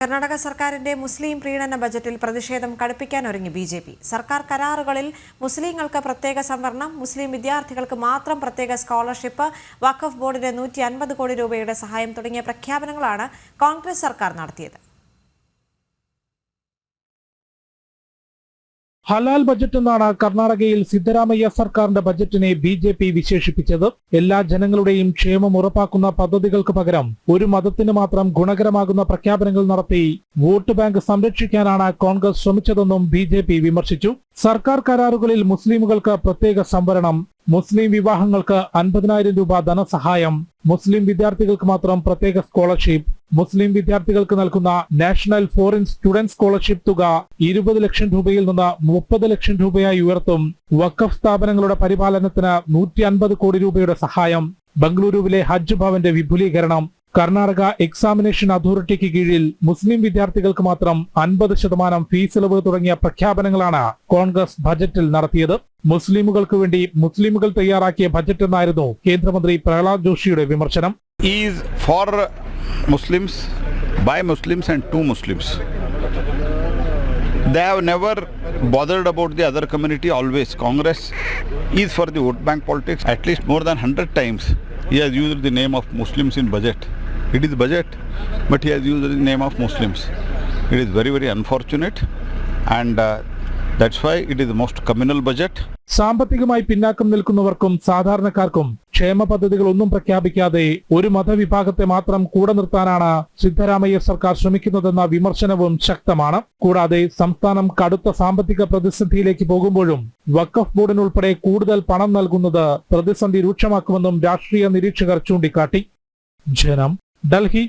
കർണാടക സർക്കാരിന്റെ മുസ്ലിം പ്രീണന ബജറ്റിൽ പ്രതിഷേധം കടുപ്പിക്കാനൊരുങ്ങി ബിജെപി. സർക്കാർ കരാറുകളിൽ മുസ്ലിങ്ങൾക്ക് പ്രത്യേക സംവരണം, മുസ്ലിം വിദ്യാർത്ഥികൾക്ക് മാത്രം പ്രത്യേക സ്കോളർഷിപ്പ്, വഖഫ് ബോർഡിന് 150 കോടി രൂപയുടെ സഹായം തുടങ്ങിയ പ്രഖ്യാപനങ്ങളാണ് കോൺഗ്രസ് സർക്കാർ നടത്തിയത്. ഹലാൽ ബജറ്റ് എന്നാണ് കർണാടകയിൽ സിദ്ധരാമയ്യ സർക്കാരിന്റെ ബജറ്റിനെ ബിജെപി വിശേഷിപ്പിച്ചത്. എല്ലാ ജനങ്ങളുടെയും ക്ഷേമം ഉറപ്പാക്കുന്ന പദ്ധതികൾക്ക് പകരം ഒരു മതത്തിന് മാത്രം ഗുണകരമാകുന്ന പ്രഖ്യാപനങ്ങൾ നടത്തി വോട്ട് ബാങ്ക് സംരക്ഷിക്കാനാണ് കോൺഗ്രസ് ശ്രമിച്ചതെന്നും ബിജെപി വിമർശിച്ചു. സർക്കാർ കരാറുകളിൽ മുസ്ലിമുകൾക്ക് പ്രത്യേക സംവരണം, മുസ്ലിം വിവാഹങ്ങൾക്ക് 50,000 രൂപ ധനസഹായം, മുസ്ലിം വിദ്യാർത്ഥികൾക്ക് മാത്രം പ്രത്യേക സ്കോളർഷിപ്പ്, മുസ്ലിം വിദ്യാർത്ഥികൾക്ക് നൽകുന്ന നാഷണൽ ഫോറിൻ സ്റ്റുഡന്റ് സ്കോളർഷിപ്പ് തുക 20 ലക്ഷം രൂപയിൽ നിന്ന് 30 ലക്ഷം രൂപയായി ഉയർത്തും, വഖഫ് സ്ഥാപനങ്ങളുടെ പരിപാലനത്തിന് 150 കോടി രൂപയുടെ സഹായം, ബംഗളൂരുവിലെ ഹജ്ജ് ഭവന്റെ വിപുലീകരണം, കർണാടക എക്സാമിനേഷൻ അതോറിറ്റിക്ക് കീഴിൽ മുസ്ലിം വിദ്യാർത്ഥികൾക്ക് മാത്രം 50% ഫീസ് ഇളവ് തുടങ്ങിയ പ്രഖ്യാപനങ്ങളാണ് കോൺഗ്രസ് ബജറ്റിൽ നടത്തിയത്. മുസ്ലിമുകൾക്ക് വേണ്ടി മുസ്ലിമുകൾ തയ്യാറാക്കിയ ബജറ്റ് എന്നായിരുന്നു കേന്ദ്രമന്ത്രി പ്രഹ്ലാദ് ജോഷിയുടെ വിമർശനം. Is for Muslims, by Muslims and to Muslims. They have never bothered about the other community always. Congress is for the vote bank politics. At least more than 100 times he has used the name of Muslims in budget. It is budget, but he has used the name of Muslims. It is very, very unfortunate, and that's why it is the most communal budget. സാമ്പത്തികമായി പിന്നാക്കം നിൽക്കുന്നവർക്കും സാധാരണക്കാർക്കും ക്ഷേമ പദ്ധതികൾ ഒന്നും പ്രഖ്യാപിക്കാതെ ഒരു മതവിഭാഗത്തെ മാത്രം കൂടെ നിർത്താനാണ് സിദ്ധരാമയ്യ സർക്കാർ ശ്രമിക്കുന്നതെന്ന വിമർശനവും ശക്തമാണ്. കൂടാതെ സംസ്ഥാനം കടുത്ത സാമ്പത്തിക പ്രതിസന്ധിയിലേക്ക് പോകുമ്പോഴും വഖഫ് ബോർഡിനുൾപ്പെടെ കൂടുതൽ പണം നൽകുന്നത് പ്രതിസന്ധി രൂക്ഷമാക്കുമെന്നും രാഷ്ട്രീയ നിരീക്ഷകർ ചൂണ്ടിക്കാട്ടി. ജനം, ഡൽഹി.